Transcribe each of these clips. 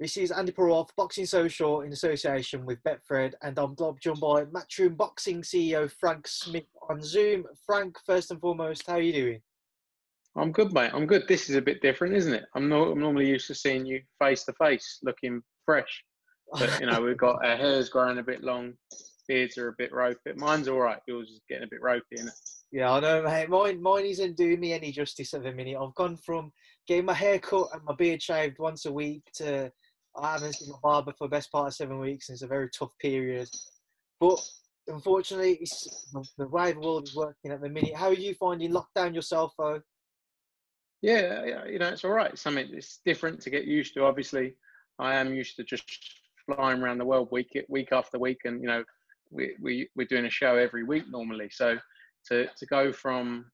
This is Andy Purewal for Boxing Social in association with Betfred, and I'm joined by Matchroom Boxing CEO Frank Smith on Zoom. Frank, first and foremost, how are you doing? I'm good, mate. I'm good. This is a bit different, isn't it? I'm normally used to seeing you face to face, looking fresh. But we've got our hair's growing a bit long, beards are a bit ropey. Mine's all right. Yours is getting a bit ropey, isn't it? Yeah, I know, mate. Mine isn't doing me any justice at the minute. I've gone from getting my hair cut and my beard shaved once a week to I haven't seen my barber for the best part of 7 weeks, and it's a very tough period. But unfortunately, it's the way the world is working at the minute. How are you finding lockdown yourself, though? Yeah, it's all right. It's something it's different to get used to. Obviously, I am used to just flying around the world week after week, and we're doing a show every week normally. So to go from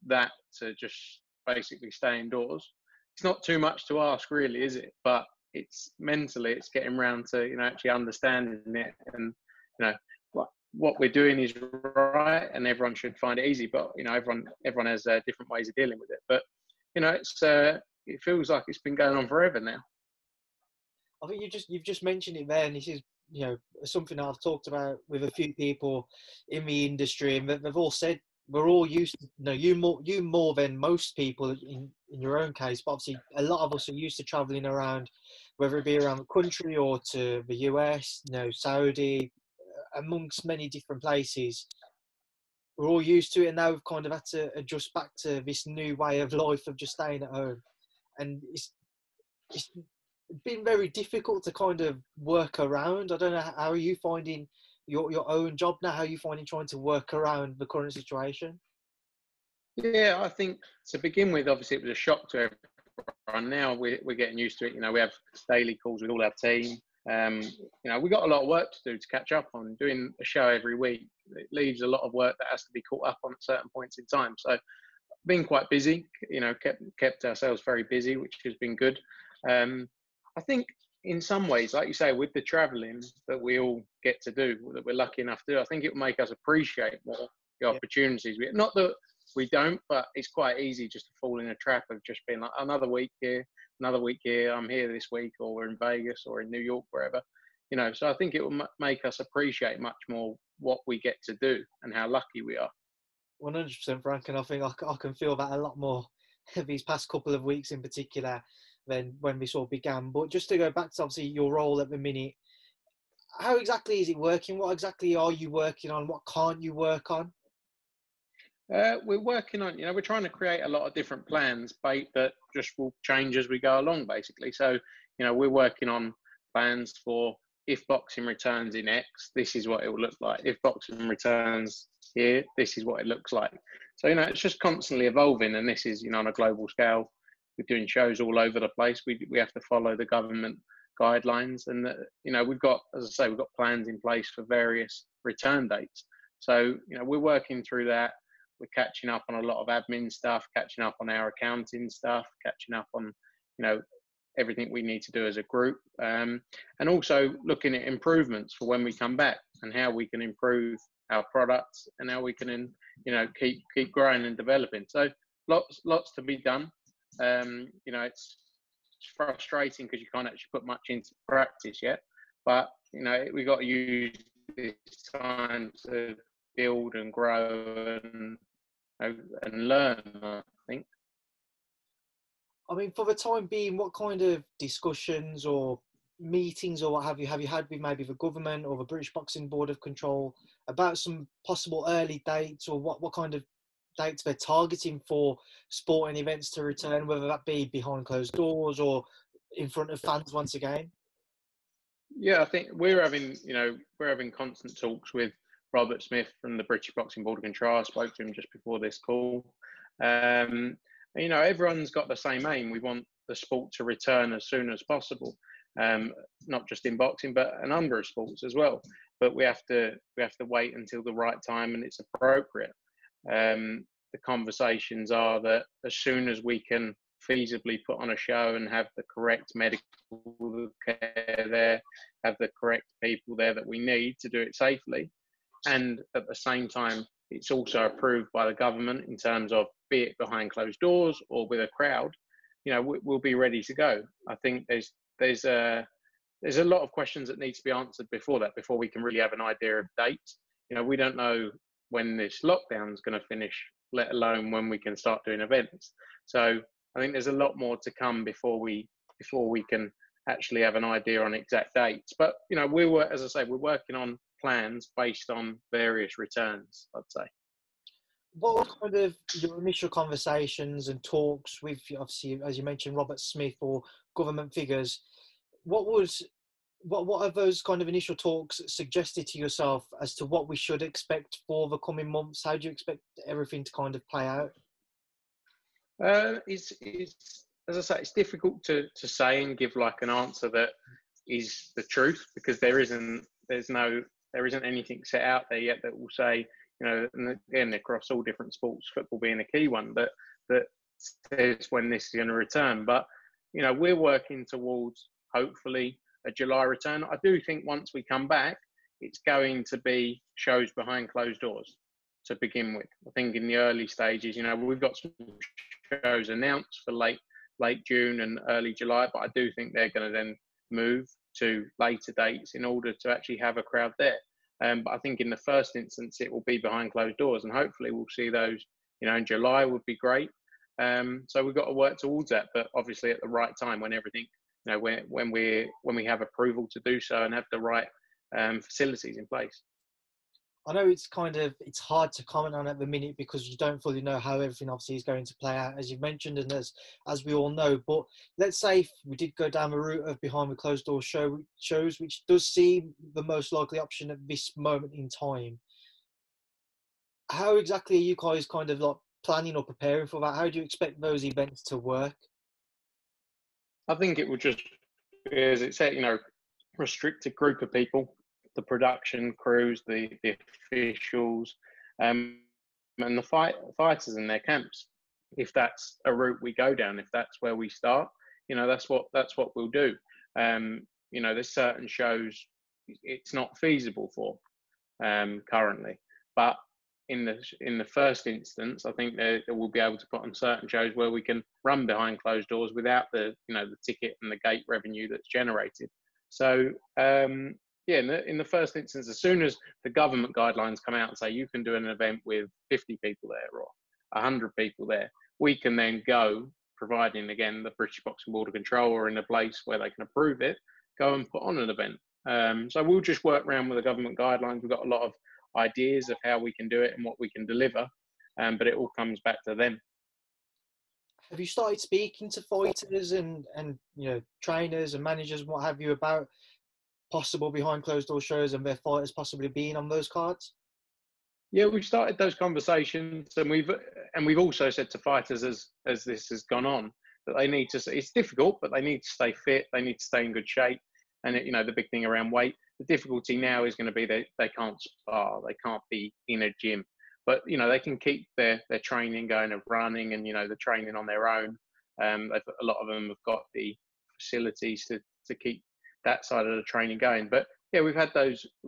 that to just basically stay indoors, it's not too much to ask, really, is it? But it's getting around to actually understanding it, and what we're doing is right, and everyone should find it easy. But everyone has different ways of dealing with it. But it feels like it's been going on forever now. I think you've just mentioned it there, and this is something that I've talked about with a few people in the industry, and they've all said we're all used to, you more than most people in your own case, but obviously a lot of us are used to traveling around, whether it be around the country or to the US, Saudi, amongst many different places. We're all used to it, and now we've kind of had to adjust back to this new way of life of just staying at home, and it's been very difficult to kind of work around. I don't know, how are you finding your own job now? How are you finding trying to work around the current situation? Yeah, I think to begin with, obviously it was a shock to everyone. Now we're getting used to it. We have daily calls with all our team. We got a lot of work to do to catch up on. Doing a show every week, it leaves a lot of work that has to be caught up on at certain points in time. So been quite busy, kept ourselves very busy, which has been good. I think in some ways, like you say, with the travelling that we all get to do, that we're lucky enough to do, I think it will make us appreciate more the opportunities. Not that we don't, but it's quite easy just to fall in a trap of just being like, another week here, I'm here this week, or we're in Vegas or in New York, wherever. So I think it will make us appreciate much more what we get to do and how lucky we are. 100%, Frank, and I think I can feel that a lot more these past couple of weeks in particular than when we sort of began. But just to go back to obviously your role at the minute, how exactly is it working? What exactly are you working on? What can't you work on? We're working on, we're trying to create a lot of different plans, that just will change as we go along, basically. So, we're working on plans for if boxing returns in X, this is what it will look like. If boxing returns here, this is what it looks like. So, it's just constantly evolving, and this is, on a global scale. We're doing shows all over the place. We have to follow the government guidelines, and we've got, as I say, we've got plans in place for various return dates. So, we're working through that. We're catching up on a lot of admin stuff, catching up on our accounting stuff, catching up on, everything we need to do as a group, and also looking at improvements for when we come back and how we can improve our products and how we can, keep growing and developing. So lots to be done. It's frustrating because you can't actually put much into practice yet, but we got to use this time to build and grow and learn, I think. I mean, for the time being, what kind of discussions or meetings or what have you had with maybe the government or the British Boxing Board of Control about some possible early dates, or what kind of dates they're targeting for sporting events to return, whether that be behind closed doors or in front of fans once again? Yeah, I think we're having constant talks with Robert Smith from the British Boxing Board of Control. I spoke to him just before this call. Everyone's got the same aim. We want the sport to return as soon as possible, not just in boxing, but a number of sports as well. But we have to wait until the right time and it's appropriate. The conversations are that as soon as we can feasibly put on a show and have the correct medical care there, have the correct people there that we need to do it safely, and at the same time it's also approved by the government in terms of, be it behind closed doors or with a crowd, we'll be ready to go. I think there's there's a lot of questions that need to be answered before that, before we can really have an idea of dates. We don't know when this lockdown is going to finish, let alone when we can start doing events. So I think there's a lot more to come before we can actually have an idea on exact dates. But as I say, we're working on plans based on various returns, I'd say. What were kind of your initial conversations and talks with, obviously, as you mentioned, Robert Smith or government figures? What have those kind of initial talks suggested to yourself as to what we should expect for the coming months? How do you expect everything to kind of play out? It's as I say, it's difficult to say and give like an answer that is the truth, because there isn't anything set out there yet that will say, and again, across all different sports, football being a key one, that says when this is going to return. But we're working towards hopefully a July return. I do think once we come back, it's going to be shows behind closed doors to begin with. I think in the early stages, we've got some shows announced for late June and early July, but I do think they're going to then move to later dates in order to actually have a crowd there. But I think in the first instance, it will be behind closed doors, and hopefully we'll see those, in July would be great. So we've got to work towards that, but obviously at the right time, when everything, when we have approval to do so and have the right facilities in place. I know it's hard to comment on at the minute because you don't fully know how everything obviously is going to play out, as you've mentioned, and as we all know. But let's say if we did go down the route of behind the closed door shows, which does seem the most likely option at this moment in time, how exactly are you guys kind of like planning or preparing for that? How do you expect those events to work? I think it would just be, as it said, restricted group of people, the production crews, the officials, and the fighters in their camps. If that's a route we go down, if that's where we start, that's what we'll do. There's certain shows it's not feasible for currently, but in the first instance, I think that we'll be able to put on certain shows where we can run behind closed doors without the ticket and the gate revenue that's generated. So in the first instance, as soon as the government guidelines come out and say you can do an event with 50 people there or 100 people there, we can then go, providing again the British Boxing Board of Control are in a place where they can approve it, go and put on an event. So we'll just work around with the government guidelines. We've got a lot of ideas of how we can do it and what we can deliver, but it all comes back to them. Have you started speaking to fighters and trainers and managers and what have you about possible behind closed door shows and their fighters possibly being on those cards? Yeah, we've started those conversations, and we've also said to fighters as this has gone on that they need to. It's difficult, but they need to stay fit. They need to stay in good shape. And the big thing around weight, the difficulty now is going to be that they can't spar, they can't be in a gym, but they can keep their training going of running and the training on their own. A lot of them have got the facilities to keep that side of the training going. But yeah, we've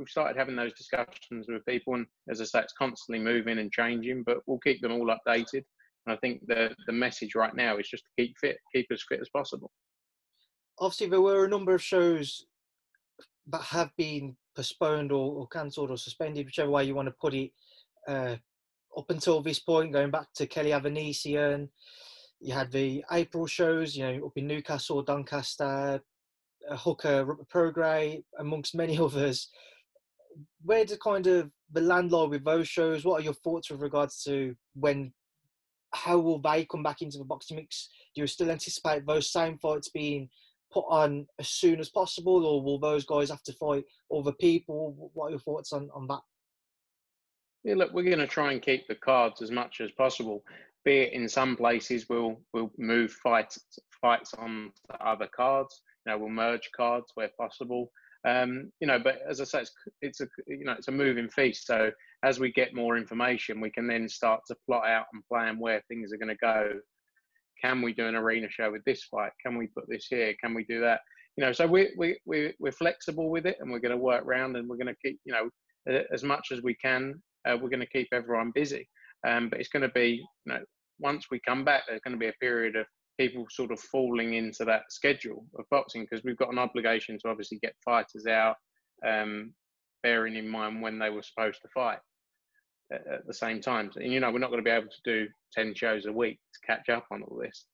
started having those discussions with people, and as I say, it's constantly moving and changing, but we'll keep them all updated. And I think the message right now is just to keep fit, keep as fit as possible. Obviously, there were a number of shows that have been postponed or cancelled or suspended, whichever way you want to put it, up until this point, going back to Kelly Avanesian. You had the April shows, up in Newcastle, Doncaster, Hooker, Prograde, amongst many others. Where does kind of the land lie with those shows? What are your thoughts with regards to how will they come back into the boxing mix? Do you still anticipate those same fights being put on as soon as possible, or will those guys have to fight other people? What are your thoughts on that? Yeah, look, we're going to try and keep the cards as much as possible. Be it in some places we'll move fights on to other cards. We'll merge cards where possible. But as I say, it's a moving feast. So as we get more information, we can then start to plot out and plan where things are going to go. Can we do an arena show with this fight? Can we put this here? Can we do that? So we're flexible with it, and we're going to work around, and we're going to keep, as much as we can. We're going to keep everyone busy. But it's going to be, once we come back, there's going to be a period of people sort of falling into that schedule of boxing, because we've got an obligation to obviously get fighters out, bearing in mind when they were supposed to fight at the same time. And, you know, we're not going to be able to do 10 shows a week to catch up on all this.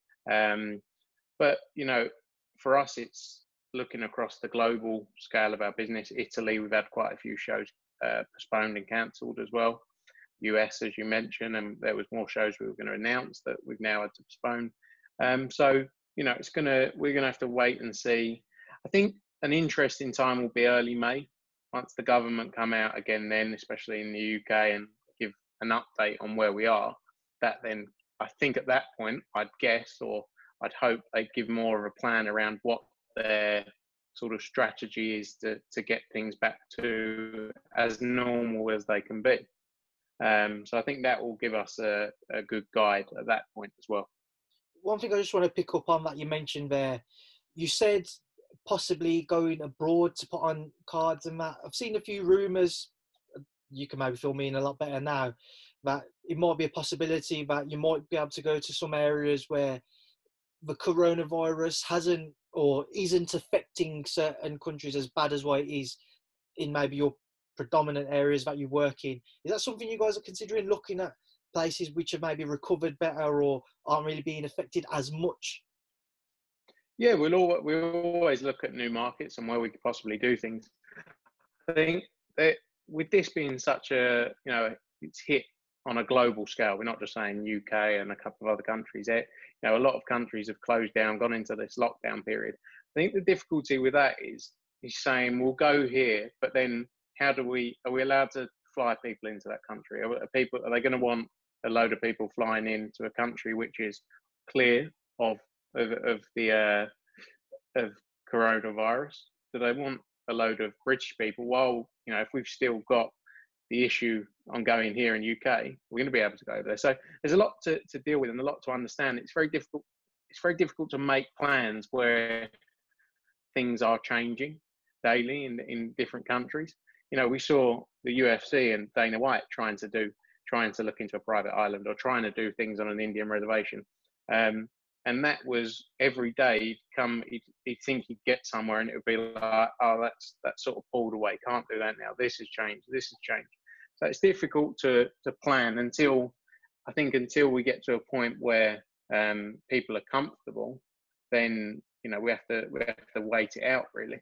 But, you know, for us, it's looking across the global scale of our business. Italy, we've had quite a few shows postponed and cancelled as well. US, as you mentioned, and there was more shows we were going to announce that we've now had to postpone. So, you know, we're going to have to wait and see. I think an interesting time will be early May, once the government come out again then, especially in the UK, and give an update on where we are. That then, I think at that point, I'd guess, or I'd hope they'd give more of a plan around what their sort of strategy is to get things back to as normal as they can be. So I think that will give us a good guide at that point as well. One thing I just want to pick up on that you mentioned there, you said possibly going abroad to put on cards and that. I've seen a few rumours, you can maybe fill me in a lot better now, that it might be a possibility that you might be able to go to some areas where the coronavirus hasn't or isn't affecting certain countries as bad as what it is in maybe your predominant areas that you work in. Is that something you guys are considering, looking at places which have maybe recovered better or aren't really being affected as much? Yeah, we always look at new markets and where we could possibly do things. I think that with this being such a, you know, it's hit on a global scale. We're not just saying UK and a couple of other countries. You know, a lot of countries have closed down, gone into this lockdown period. I think the difficulty with that is saying we'll go here, but then are we allowed to fly people into that country? Are they going to want a load of people flying into a country which is clear of coronavirus? Do they want a load of British people? Well, you know, if we've still got the issue ongoing here in UK, we're going to be able to go over there. So there's a lot to deal with and a lot to understand. It's very difficult. It's very difficult to make plans where things are changing daily in different countries. You know, we saw the UFC and Dana White trying to look into a private island or trying to do things on an Indian reservation. And that was every day he'd think he'd get somewhere and it would be like, oh, that's sort of pulled away. Can't do that now. This has changed. So it's difficult to plan until we get to a point where people are comfortable. Then, you know, we have to wait it out, really.